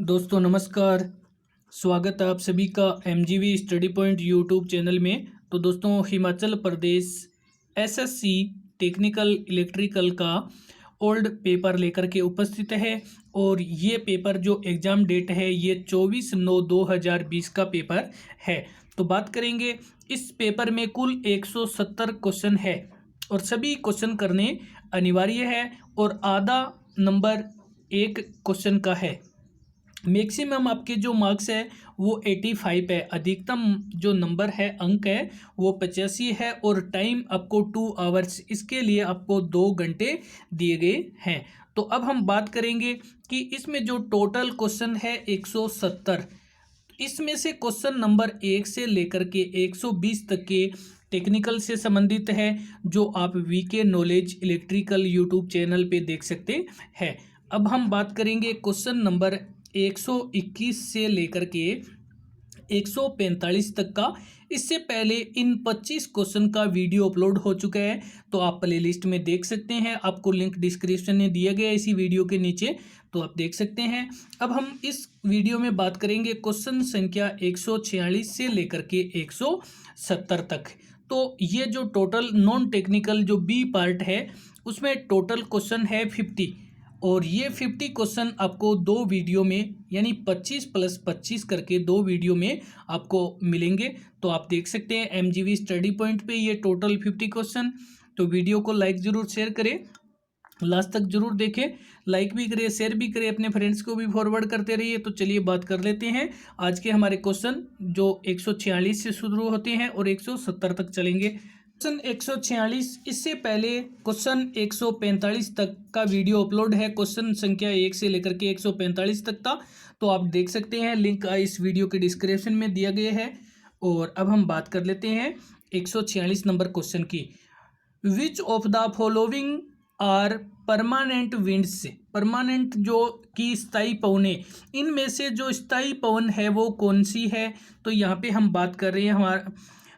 दोस्तों नमस्कार। स्वागत है आप सभी का एमजीवी स्टडी पॉइंट यूट्यूब चैनल में। तो दोस्तों Himachal Pradesh SSC technical electrical का ओल्ड पेपर लेकर के उपस्थित है और ये पेपर जो एग्ज़ाम डेट है ये 24/9/2020 का पेपर है। तो बात करेंगे इस पेपर में कुल 170 क्वेश्चन है और सभी क्वेश्चन करने अनिवार्य है और आधा नंबर एक क्वेश्चन का है। मैक्सिमम आपके जो मार्क्स है वो 85 है, अधिकतम जो नंबर है अंक है वो 85 है और टाइम आपको 2 आवर्स, इसके लिए आपको 2 घंटे दिए गए हैं। तो अब हम बात करेंगे कि इसमें जो टोटल क्वेश्चन है 170, इसमें से क्वेश्चन नंबर 1 से लेकर के 120 तक के टेक्निकल से संबंधित है, जो आप VK knowledge electrical YouTube channel पे देख सकते हैं। अब हम बात करेंगे क्वेश्चन नंबर 121 से लेकर के 145 तक का। इससे पहले इन 25 क्वेश्चन का वीडियो अपलोड हो चुका है, तो आप प्लेलिस्ट में देख सकते हैं। आपको लिंक डिस्क्रिप्शन में दिया गया है इसी वीडियो के नीचे, तो आप देख सकते हैं। अब हम इस वीडियो में बात करेंगे क्वेश्चन संख्या 146 से लेकर के 170 तक। तो ये जो टोटल नॉन टेक्निकल जो बी पार्ट है उसमें टोटल क्वेश्चन है 50 और ये 50 क्वेश्चन आपको 2 वीडियो में यानी 25 + 25 करके 2 वीडियो में आपको मिलेंगे। तो आप देख सकते हैं एमजीवी स्टडी पॉइंट पे ये टोटल 50 क्वेश्चन। तो वीडियो को लाइक ज़रूर शेयर करें, लास्ट तक जरूर देखें, लाइक भी करें शेयर भी करें, अपने फ्रेंड्स को भी फॉरवर्ड करते रहिए। तो चलिए बात कर लेते हैं आज के हमारे क्वेश्चन जो 146 से शुरू होते हैं और 170 तक चलेंगे। क्वेश्चन 146, इससे पहले क्वेश्चन 145 तक का वीडियो अपलोड है, क्वेश्चन संख्या 1 से लेकर के 145 तक था, तो आप देख सकते हैं। लिंक इस वीडियो के डिस्क्रिप्शन में दिया गया है। और अब हम बात कर लेते हैं 146 नंबर क्वेश्चन की। Which of the following are permanent winds, permanent जो कि स्थायी पवनें, इनमें से जो स्थायी पवन है वो कौन सी है। तो यहाँ पे हम बात कर रहे हैं हमारा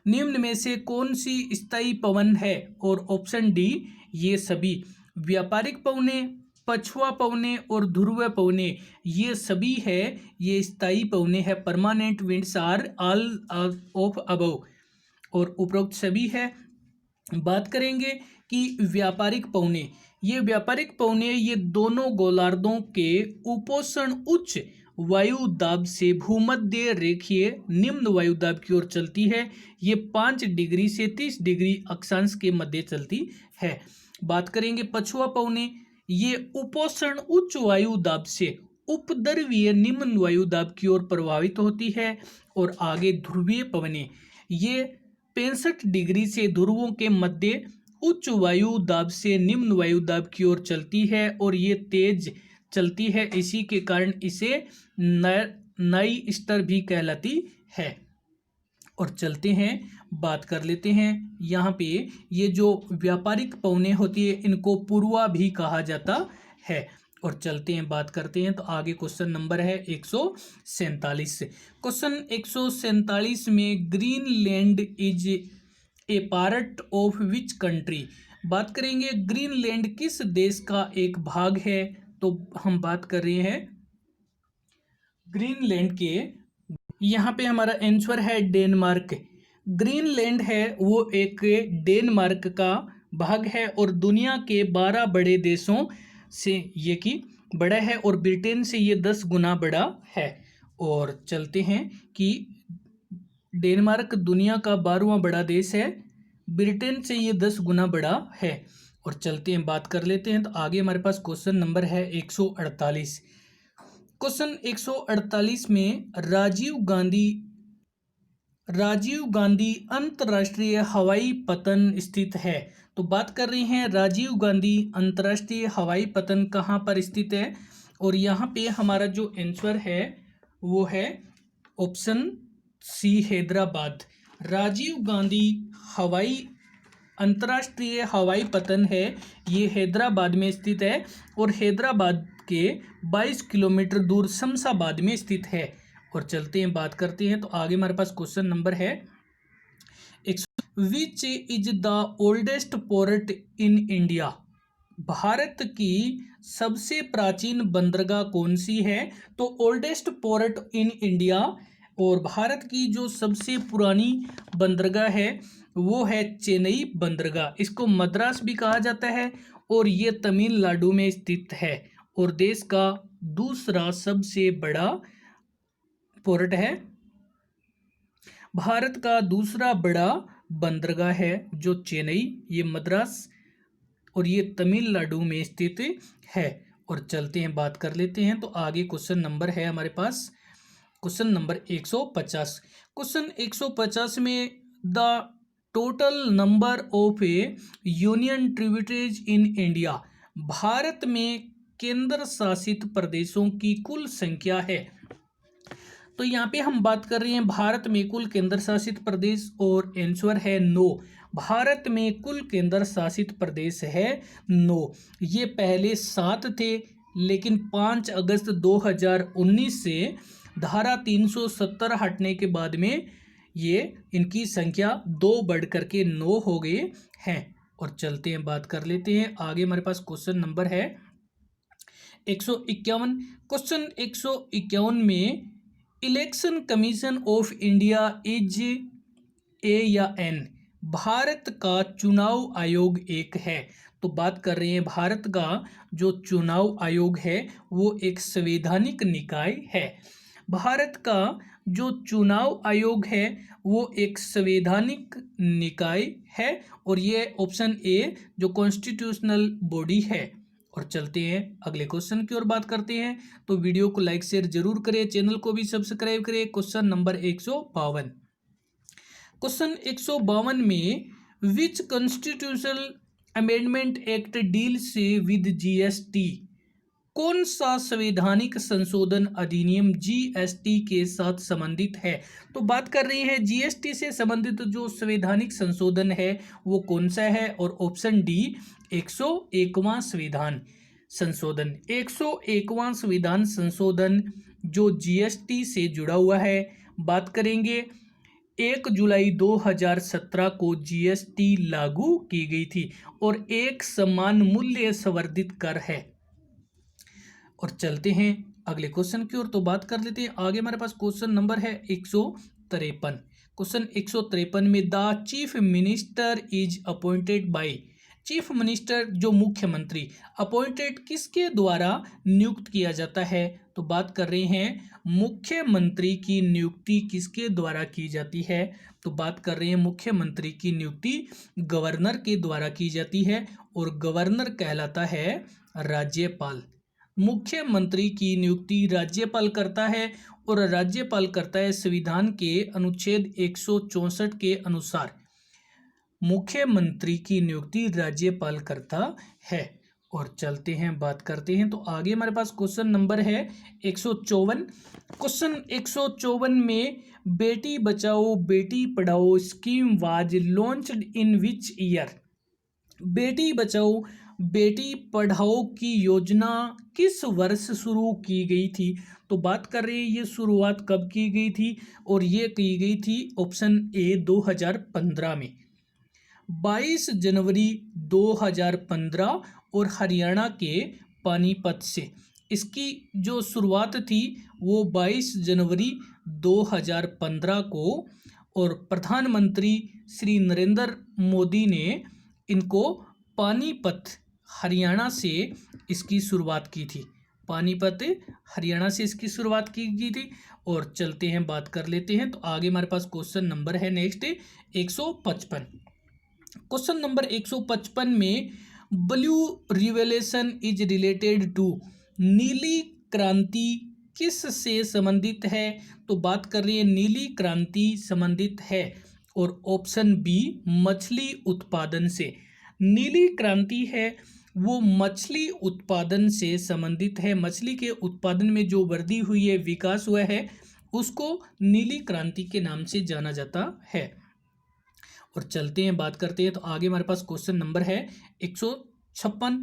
निम्न में से कौन सी स्थायी पवन है, और ऑप्शन डी ये सभी व्यापारिक पवनें, पछुआ पवनें और ध्रुव पवनें ये सभी है, ये स्थायी पवनें है। Permanent winds are all of above और उपरोक्त सभी है। बात करेंगे कि व्यापारिक पवनें, ये व्यापारिक पवनें ये दोनों गोलार्धों के उपोषण उच्च वायु दाब से भूमध्य रेखीय निम्न वायु दाब की ओर चलती है। ये 5 डिग्री से 30 डिग्री अक्षांश के मध्य चलती है। बात करेंगे पछुआ पवनें, ये उपोषण उच्च वायु दाब से उपद्रवीय निम्न वायु दाब की ओर प्रभावित होती है। और आगे ध्रुवीय पवनें, ये 65 डिग्री से ध्रुवों के मध्य उच्च वायु दाब से निम्न वायु दाब की ओर चलती है और ये तेज चलती है, इसी के कारण इसे नाई स्टर भी कहलाती है। और चलते हैं बात कर लेते हैं यहाँ पे, ये जो व्यापारिक पवनें होती है इनको पूर्वा भी कहा जाता है। और चलते हैं बात करते हैं। तो आगे क्वेश्चन नंबर है 147। क्वेश्चन 147 में Greenland is a part of which country, बात करेंगे ग्रीनलैंड किस देश का एक भाग है। तो हम बात कर रहे हैं ग्रीनलैंड के, यहाँ पे हमारा आंसर है डेनमार्क। ग्रीनलैंड है वो एक डेनमार्क का भाग है और दुनिया के 12 बड़े देशों से ये की बड़ा है और ब्रिटेन से ये 10 गुना बड़ा है। और चलते हैं कि डेनमार्क दुनिया का 12वां बड़ा देश है, ब्रिटेन से ये 10 गुना बड़ा है। और चलते हैं बात कर लेते हैं। तो आगे हमारे पास क्वेश्चन नंबर है 148। क्वेश्चन 148 में राजीव गांधी अंतर्राष्ट्रीय हवाई पतन स्थित है। तो बात कर रहे हैं राजीव गांधी अंतर्राष्ट्रीय हवाई पतन कहाँ पर स्थित है। और यहाँ पे हमारा जो आंसर है वो है ऑप्शन सी हैदराबाद। राजीव गांधी अंतर्राष्ट्रीय हवाई पतन है ये हैदराबाद में स्थित है और हैदराबाद के 22 किलोमीटर दूर शमशाबाद में स्थित है। और चलते हैं बात करते हैं। तो आगे हमारे पास क्वेश्चन नंबर है विच is the oldest port in India, Bharat की सबसे प्राचीन बंदरगाह कौन सी है? तो ओल्डेस्ट पोर्ट इन इंडिया, और भारत की जो सबसे पुरानी बंदरगाह है वो है चेन्नई बंदरगाह। इसको मद्रास भी कहा जाता है और ये तमिलनाडु में स्थित है और देश का दूसरा सबसे बड़ा पोर्ट है। भारत का दूसरा बड़ा बंदरगाह है जो चेन्नई, ये मद्रास और ये तमिलनाडु में स्थित है। और चलते हैं बात कर लेते हैं, तो आगे क्वेश्चन नंबर है हमारे पास क्वेश्चन नंबर 150। क्वेश्चन 150 में the total number of A union territories in India, Bharat में केंद्र शासित प्रदेशों की कुल संख्या है। तो यहाँ पे हम बात कर रहे हैं भारत में कुल केंद्र शासित प्रदेश और आंसर है 9। भारत में कुल केंद्र शासित प्रदेश है 9। ये पहले 7 थे लेकिन 5 अगस्त 2019 से धारा 370 हटने के बाद में ये इनकी संख्या 2 बढ़ करके 9 हो गए हैं। और चलते हैं बात कर लेते हैं आगे। हमारे पास क्वेश्चन नंबर है 151। क्वेश्चन 151 में election commission of India is a या एन, भारत का चुनाव आयोग एक है। तो बात कर रहे हैं भारत का जो चुनाव आयोग है वो एक संवैधानिक निकाय है। भारत का जो चुनाव आयोग है वो एक संवैधानिक निकाय है और ये ऑप्शन ए जो कॉन्स्टिट्यूशनल बॉडी है। और चलते हैं अगले क्वेश्चन की ओर बात करते हैं। तो वीडियो को लाइक शेयर जरूर करें, चैनल को भी सब्सक्राइब करें। Question number 152। क्वेश्चन 152 में which constitutional amendment act deals with GST, कौन सा संवैधानिक संशोधन अधिनियम जीएसटी के साथ संबंधित है? तो बात कर रहे हैं जीएसटी से संबंधित जो संवैधानिक संशोधन है वो कौन सा है, और ऑप्शन डी 101वां संविधान संशोधन। 101वां संविधान संशोधन जो जीएसटी से जुड़ा हुआ है। बात करेंगे 1 जुलाई 2017 को जीएसटी लागू की गई थी और एक समान मूल्य संवर्धित कर है। और चलते हैं अगले क्वेश्चन की ओर, तो बात कर लेते हैं आगे। हमारे पास क्वेश्चन नंबर है 153। क्वेश्चन 153 में the chief minister is appointed by, chief minister जो मुख्यमंत्री अपॉइंटेड किसके द्वारा नियुक्त किया जाता है? तो बात कर रहे हैं मुख्यमंत्री की नियुक्ति किसके द्वारा की जाती है? तो बात कर रहे हैं मुख्यमंत्री की नियुक्ति गवर्नर के द्वारा की जाती है और गवर्नर कहलाता है राज्यपाल। मुख्यमंत्री की नियुक्ति राज्यपाल करता है और राज्यपाल करता है संविधान के अनुच्छेद 164 के अनुसार मुख्यमंत्री की नियुक्ति राज्यपाल करता है। और चलते हैं बात करते हैं, तो आगे हमारे पास क्वेश्चन नंबर है 154। क्वेश्चन 154 में Beti Bachao Beti Padhao scheme was launched in which year, Beti Bachao Beti Padhao की योजना किस वर्ष शुरू की गई थी? तो बात कर रहे हैं ये शुरुआत कब की गई थी, और ये की गई थी ऑप्शन ए 2015 में, 22 जनवरी 2015 और हरियाणा के पानीपत से इसकी जो शुरुआत थी वो 22 जनवरी 2015 को, और प्रधानमंत्री श्री नरेंद्र मोदी ने इनको पानीपत हरियाणा से इसकी शुरुआत की थी। पानीपत हरियाणा से इसकी शुरुआत की गई थी। और चलते हैं बात कर लेते हैं, तो आगे हमारे पास क्वेश्चन नंबर है नेक्स्ट 155। क्वेश्चन नंबर 155 में blue revolution is related to, नीली क्रांति किस से संबंधित है? तो बात कर रही है नीली क्रांति संबंधित है और ऑप्शन बी मछली उत्पादन से। नीली क्रांति है वो मछली उत्पादन से संबंधित है। मछली के उत्पादन में जो वृद्धि हुई है, विकास हुआ है, उसको नीली क्रांति के नाम से जाना जाता है। और चलते हैं बात करते हैं, तो आगे हमारे पास क्वेश्चन नंबर है 156।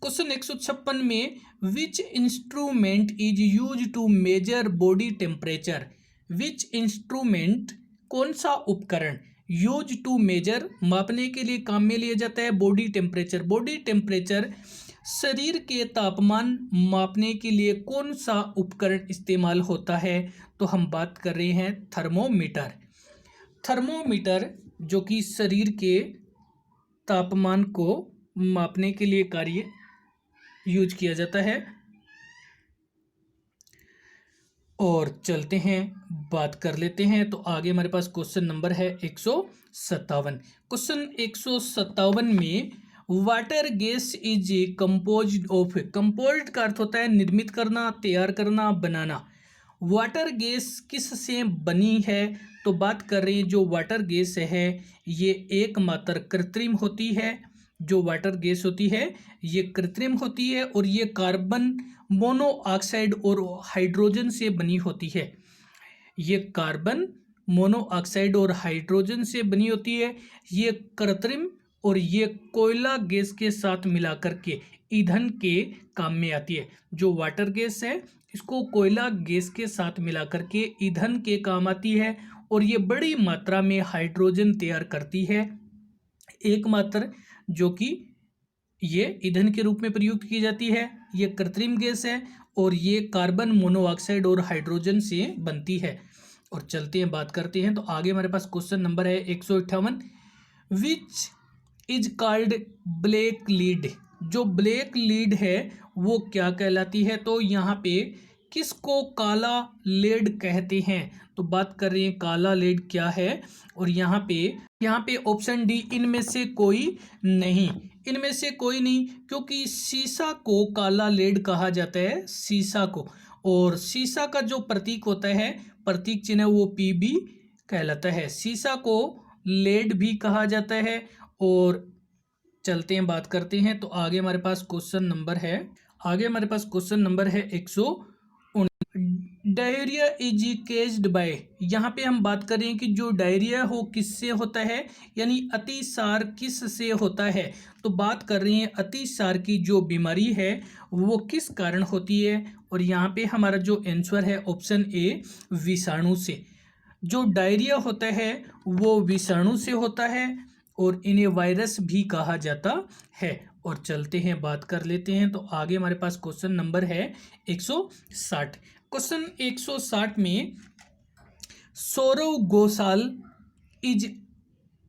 क्वेश्चन 156 में which instrument is use to measure body temperature, which instrument कौन सा उपकरण यूज टू मेजर, मापने के लिए काम में लिया जाता है। बॉडी टेम्परेचर, बॉडी टेम्परेचर शरीर के तापमान मापने के लिए कौन सा उपकरण इस्तेमाल होता है? तो हम बात कर रहे हैं थर्मोमीटर। थर्मोमीटर जो कि शरीर के तापमान को मापने के लिए कार्य यूज किया जाता है। और चलते हैं, बात कर लेते हैं। तो आगे हमारे पास क्वेश्चन नंबर है 157। क्वेश्चन 157 में water gas is composed of, composed का अर्थ होता है निर्मित करना, तैयार करना, बनाना। वाटर गैस किस से बनी है? तो बात कर रहे हैं जो वाटर गैस है ये एकमात्र कृत्रिम होती है। जो वाटर गैस होती है ये कृत्रिम होती है और ये कार्बन मोनोऑक्साइड और हाइड्रोजन से बनी होती है। ये कार्बन मोनोऑक्साइड और हाइड्रोजन से बनी होती है। ये कृत्रिम और ये कोयला गैस के साथ मिलाकर के ईंधन के काम में आती है। जो वाटर गैस है इसको कोयला गैस के साथ मिलाकर के ईंधन के काम आती है और ये बड़ी मात्रा में हाइड्रोजन तैयार करती है। एकमात्र जो कि ये ईंधन के रूप में प्रयुक्त की जाती है। ये कृत्रिम गैस है और ये कार्बन मोनोऑक्साइड और हाइड्रोजन से बनती है। और चलते हैं, बात करते हैं। तो आगे हमारे पास क्वेश्चन नंबर है 158। Which is called black lead, जो ब्लैक लीड है वो क्या कहलाती है? तो यहाँ पे किसको काला लेड कहते हैं? तो बात कर रहे हैं काला लेड क्या है। और यहाँ पे ऑप्शन डी इनमें से कोई नहीं, इनमें से कोई नहीं, क्योंकि सीसा को काला लेड कहा जाता है, सीसा को। और सीसा का जो प्रतीक होता है, प्रतीक चिन्ह, वो पीबी कहलाता है। सीसा को लेड भी कहा जाता है। और चलते हैं, बात करते हैं। तो आगे हमारे पास क्वेश्चन नंबर है 119। डायरिया इज केज्ड बाय, यहाँ पे हम बात करें कि जो डायरिया हो किससे होता है, यानी अतिसार किस से होता है? तो बात कर रहे हैं अतिसार की जो बीमारी है वो किस कारण होती है? और यहाँ पे हमारा जो आंसर है ऑप्शन ए, विषाणु से। जो डायरिया होता है वो विषाणु से होता है और इन्हें वायरस भी कहा जाता है। और चलते हैं, बात कर लेते हैं। तो आगे हमारे पास क्वेश्चन नंबर है 160। क्वेश्चन 160 में Saurav Ghosal is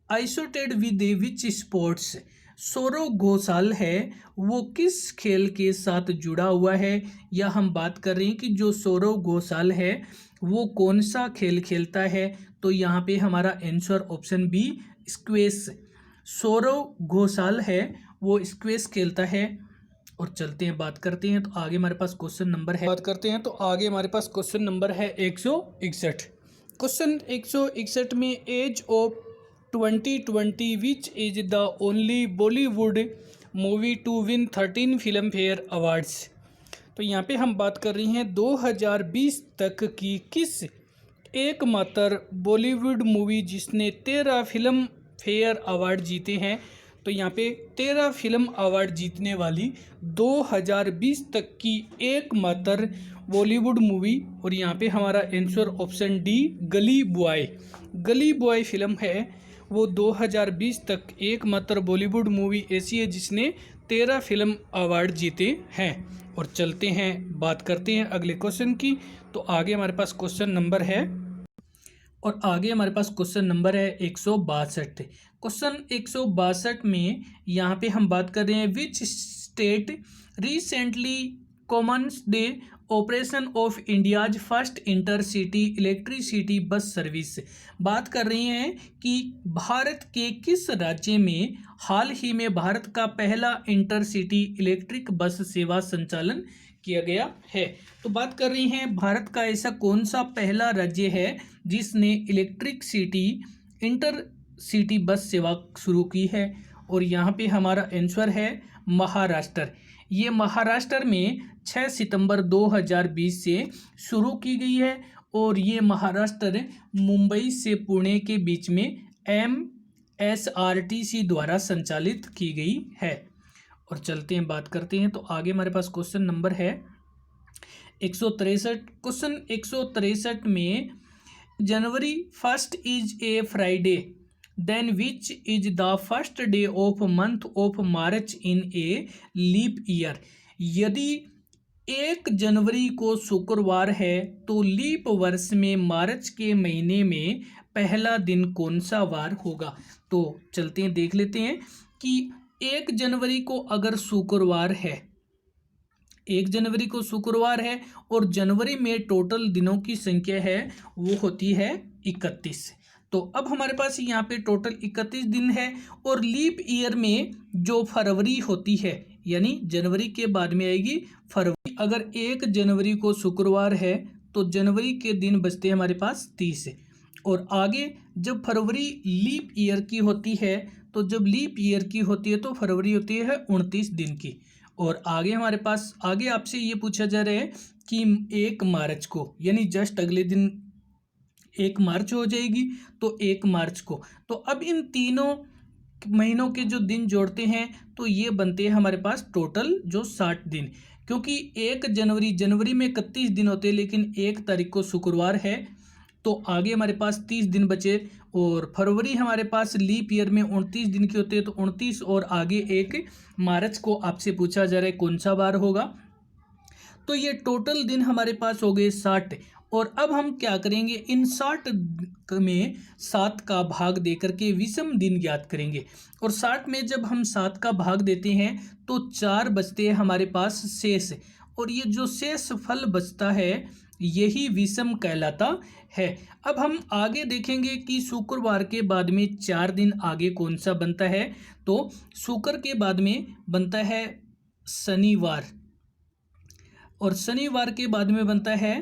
associated with which sports, Saurav Ghosal है वो किस खेल के साथ जुड़ा हुआ है? या हम बात कर रहे हैं कि जो सौरव घोषाल है वो कौन सा खेल खेलता है? तो यहाँ पे हमारा answer option B, squash. Saurav Ghosal है वो स्क्वैश खेलता है। और चलते हैं, बात करते हैं। तो आगे हमारे पास क्वेश्चन नंबर है 161। क्वेश्चन 161 में as of 2020 which is the only Bollywood movie to win 13 Filmfare awards. तो यहाँ पे हम बात कर रही हैं 2020 तक की किस एकमात्र बॉलीवुड मूवी जिसने 13 फिल्म फेयर अवार्ड जीते हैं। तो यहाँ पे 13 फिल्म अवार्ड जीतने वाली 2020 तक की एकमात्र बॉलीवुड मूवी, और यहाँ पे हमारा आंसर ऑप्शन डी, गली बॉय। गली बॉय फिल्म है वो 2020 तक एकमात्र बॉलीवुड मूवी ऐसी है जिसने 13 फिल्म अवार्ड जीते हैं। और चलते हैं, बात करते हैं अगले क्वेश्चन की। तो आगे हमारे पास क्वेश्चन नंबर है 162। क्वेश्चन 162 में यहाँ पे हम बात कर रहे हैं which state recently commenced operation of India's first intercity electricity bus service. बात कर रहे हैं कि भारत के किस राज्य में हाल ही में भारत का पहला इंटरसिटी इलेक्ट्रिक बस सेवा संचालन किया गया है। तो बात कर रही हैं भारत का ऐसा कौन सा पहला राज्य है जिसने इलेक्ट्रिक सिटी इंटरसिटी बस सेवा शुरू की है। और यहाँ पे हमारा आंसर है महाराष्ट्र। ये महाराष्ट्र में 6 सितंबर 2020 से शुरू की गई है और ये महाराष्ट्र मुंबई से पुणे के बीच में MSRTC द्वारा संचालित की गई है। और चलते हैं, बात करते हैं। तो आगे हमारे पास क्वेश्चन नंबर है 163। क्वेश्चन 163 में January 1 is a Friday then which is the first day of month of March in a leap year. यदि 1 जनवरी को शुक्रवार है तो लीप वर्ष में मार्च के महीने में पहला दिन कौन सा वार होगा। तो चलते हैं देख लेते हैं कि 1 जनवरी को अगर शुक्रवार है, 1 जनवरी को शुक्रवार है और जनवरी में टोटल दिनों की संख्या है वो होती है 31। तो अब हमारे पास यहाँ पे टोटल 31 दिन है। और लीप ईयर में जो फरवरी होती है, यानी जनवरी के बाद में आएगी फरवरी। अगर 1 जनवरी को शुक्रवार है तो जनवरी के दिन बचते हैं हमारे पास 30। और आगे जब फरवरी लीप ईयर की होती है, तो जब लीप ईयर की होती है तो फरवरी होती है 29 दिन की। और आगे हमारे पास आगे आपसे ये पूछा जा रहा है कि 1 मार्च को, यानी जस्ट अगले दिन 1 मार्च हो जाएगी, तो 1 मार्च को। तो अब इन तीनों महीनों के जो दिन जोड़ते हैं तो ये बनते हैं हमारे पास टोटल जो 60 दिन। क्योंकि 1 जनवरी में 31 दिन होते हैं, लेकिन 1 तारीख को शुक्रवार है तो आगे हमारे पास 30 दिन बचे। और फरवरी हमारे पास लीप ईयर में 29 दिन की होती है, तो 29 और आगे 1 मार्च को आपसे पूछा जा रहा है कौन सा बार होगा। तो ये टोटल दिन हमारे पास हो गए 60। और अब हम क्या करेंगे, इन 60 में 7 का भाग देकर के विषम दिन ज्ञात करेंगे। और 60 में जब हम 7 का भाग देते हैं तो 4 बचते हैं हमारे पास शेष। और ये जो शेष फल बचता है यही विषम कहलाता है। अब हम आगे देखेंगे कि शुक्रवार के बाद में 4 दिन आगे कौन सा बनता है। तो शुक्र के बाद में बनता है शनिवार, और शनिवार के बाद में बनता है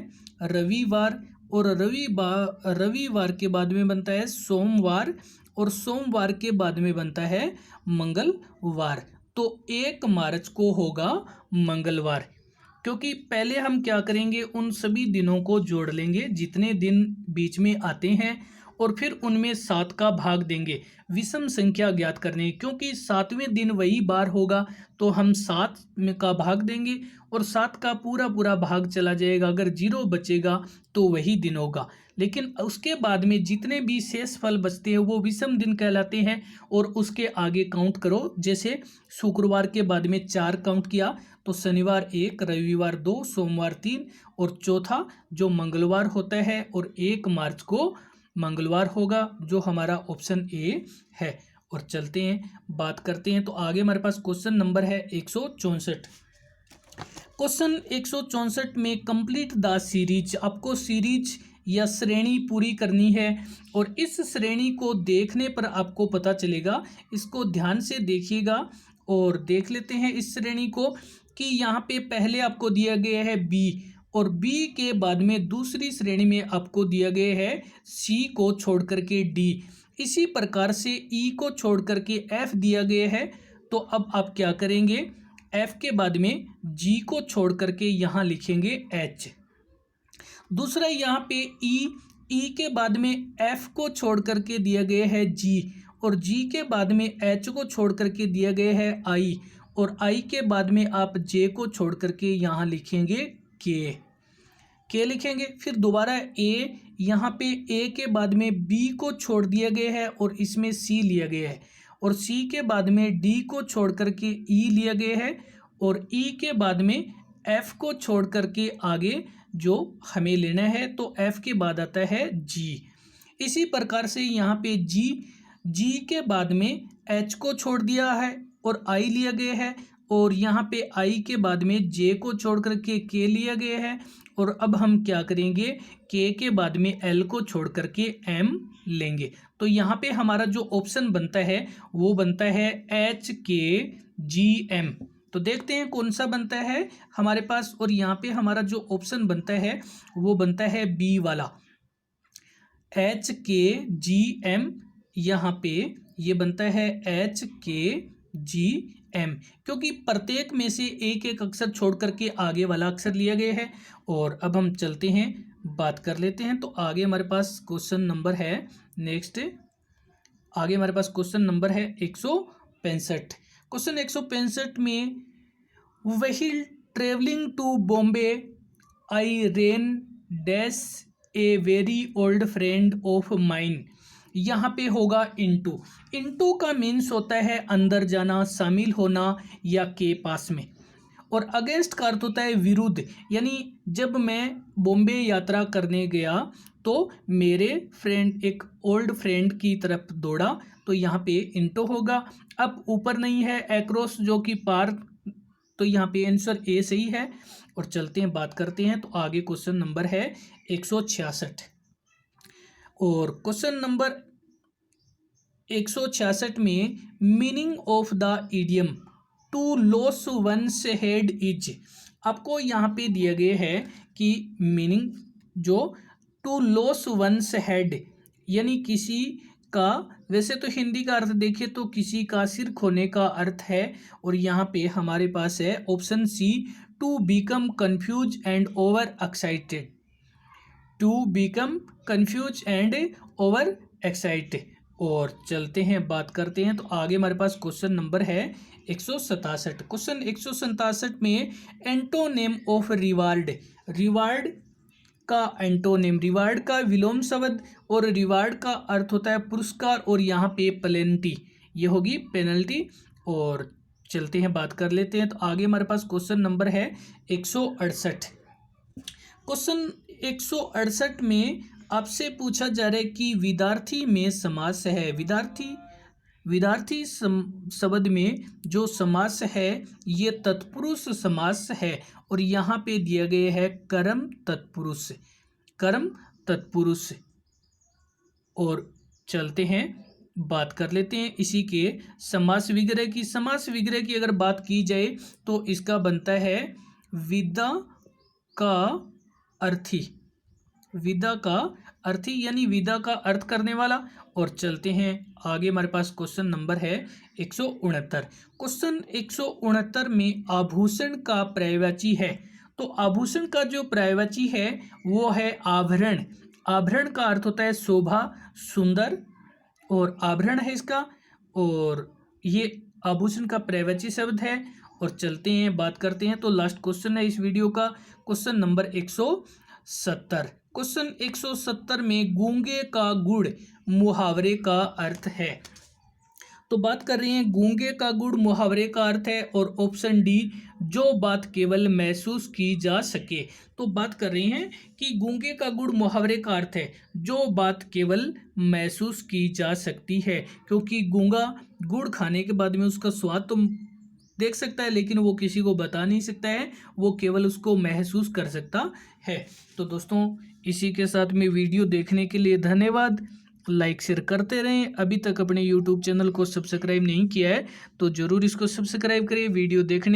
रविवार, और रविवार के बाद में बनता है सोमवार, और सोमवार के बाद में बनता है मंगलवार। तो 1 मार्च को होगा मंगलवार। क्योंकि पहले हम क्या करेंगे, उन सभी दिनों को जोड़ लेंगे जितने दिन बीच में आते हैं, और फिर उनमें 7 का भाग देंगे विषम संख्या ज्ञात करने। क्योंकि 7वें दिन वही बार होगा तो हम 7 में का भाग देंगे और 7 का पूरा पूरा भाग चला जाएगा। अगर 0 बचेगा तो वही दिन होगा। लेकिन उसके बाद में जितने भी शेष फल बचते हैं वो विषम दिन कहलाते हैं। और उसके आगे काउंट करो, जैसे शुक्रवार के बाद में 4 काउंट किया तो शनिवार 1, रविवार 2, सोमवार 3 और चौथा जो मंगलवार होता है, और 1 मार्च को मंगलवार होगा, जो हमारा ऑप्शन ए है। और चलते हैं बात करते हैं। तो आगे हमारे पास क्वेश्चन नंबर है 164। क्वेश्चन 164 में कंप्लीट द सीरीज, आपको सीरीज या श्रेणी पूरी करनी है। और इस श्रेणी को देखने पर आपको पता चलेगा, इसको ध्यान से देखिएगा और देख लेते हैं इस श्रेणी को, कि यहाँ पे पहले आपको दिया गया है बी, और बी के बाद में दूसरी श्रेणी में आपको दिया गया है सी को छोड़ करके डी। इसी प्रकार से ई को छोड़ करके एफ दिया गया है। तो अब आप क्या करेंगे, एफ के बाद में जी को छोड़ करके यहाँ लिखेंगे एच। दूसरा यहाँ पे ई के बाद में एफ को छोड़ करके दिया गया है जी, और जी के बाद में एच को छोड़ करके दिया गया है आई, और आई के बाद में आप जे को छोड़ करके यहाँ लिखेंगे के लिखेंगे। फिर दोबारा ए, यहाँ पे ए के बाद में बी को छोड़ दिया गया है और इसमें सी लिया गया है, और सी के बाद में डी को छोड़ करके ई लिया गया है, और ई के बाद में एफ को छोड़ करके आगे जो हमें लेना है तो एफ के बाद आता है जी। इसी प्रकार से यहाँ पे जी के बाद में एच को छोड़ दिया है और आई लिया गया है, और यहाँ पे आई के बाद में जे को छोड़ करके के लिया गया है। और अब हम क्या करेंगे, के बाद में एल को छोड़ करके एम लेंगे। तो यहाँ पे हमारा जो ऑप्शन बनता है वो बनता है एच के जी एम। तो देखते हैं कौन सा बनता है हमारे पास। और यहाँ पे हमारा जो ऑप्शन बनता है वो बनता है बी वाला, एच के जी एम। यहाँ पे ये बनता है एच के जी एम, क्योंकि प्रत्येक में से एक एक अक्षर छोड़ करके आगे वाला अक्षर लिया गया है। और अब हम चलते हैं बात कर लेते हैं। तो आगे हमारे पास क्वेश्चन नंबर है नेक्स्ट, आगे हमारे पास क्वेश्चन नंबर है 165। क्वेश्चन 165 में while travelling to Bombay I ran dash a very old friend of mine. यहाँ पे होगा इनटू। इनटू का मीन्स होता है अंदर जाना, शामिल होना या के पास में। और अगेंस्ट का अर्थ होता है विरुद्ध, यानी जब मैं बॉम्बे यात्रा करने गया तो मेरे फ्रेंड एक ओल्ड फ्रेंड की तरफ दौड़ा, तो यहाँ पे इनटू होगा। अब ऊपर नहीं है, एक्रॉस जो कि पार, तो यहाँ पे आंसर ए सही है। और चलते हैं बात करते हैं, तो आगे क्वेश्चन नंबर है 166। और क्वेश्चन नंबर 166 में meaning of the idiom to lose one's head is, आपको यहाँ पे दिया गया है कि मीनिंग जो टू लॉस वंस हेड, यानी किसी का, वैसे तो हिंदी का अर्थ देखें तो किसी का सिर खोने का अर्थ है। और यहाँ पे हमारे पास है option C, to become confused and over excited. To become confused and over excited. और चलते हैं बात करते हैं, तो आगे हमारे पास क्वेश्चन नंबर है 167। क्वेश्चन 167 में एंटोनेम ऑफ रिवार्ड, रिवार्ड का एंटोनेम, रिवार्ड का विलोम शब्द, और रिवार्ड का अर्थ होता है पुरस्कार, और यहाँ पे पेनल्टी, ये होगी पेनल्टी। और चलते हैं बात कर लेते हैं, तो आगे हमारे पास क्वेश्चन नंबर है 168। क्वेश्चन 168 में आपसे पूछा जा रहा है कि विद्यार्थी में समास है, विद्यार्थी शब्द में जो समास है ये तत्पुरुष समास है। और यहाँ पे दिया गया है कर्म तत्पुरुष, कर्म तत्पुरुष। और चलते हैं बात कर लेते हैं इसी के समास विग्रह की। समास विग्रह की अगर बात की जाए तो इसका बनता है विदा का अर्थी, विदा का अर्थी यानी विदा का अर्थ करने वाला। और चलते हैं आगे, हमारे पास क्वेश्चन नंबर है 169। क्वेश्चन 169 में आभूषण का पर्यायवाची है, तो आभूषण का जो पर्यायवाची है वो है आभरण। आभरण का अर्थ होता है शोभा, सुंदर, और आभरण है इसका, और ये आभूषण का पर्यायवाची शब्द है। और चलते हैं बात करते हैं, तो लास्ट क्वेश्चन है इस वीडियो का, क्वेश्चन नंबर 170। क्वेश्चन 170 में गूंगे का गुड़ मुहावरे का अर्थ है, तो बात कर रहे हैं गूंगे का गुड़ मुहावरे का अर्थ है। और ऑप्शन डी, जो बात केवल महसूस की जा सके, तो बात कर रहे हैं कि गूंगे का गुड़ मुहावरे का अर्थ है जो बात केवल महसूस की जा सकती है, क्योंकि गूंगा गुड़ खाने के बाद में उसका स्वाद तो देख सकता है लेकिन वो किसी को बता नहीं सकता है, वो केवल उसको महसूस कर सकता है। तो दोस्तों इसी के साथ में वीडियो देखने के लिए धन्यवाद। लाइक शेयर करते रहें। अभी तक अपने यूट्यूब चैनल को सब्सक्राइब नहीं किया है तो ज़रूर इसको सब्सक्राइब करिए। वीडियो देखने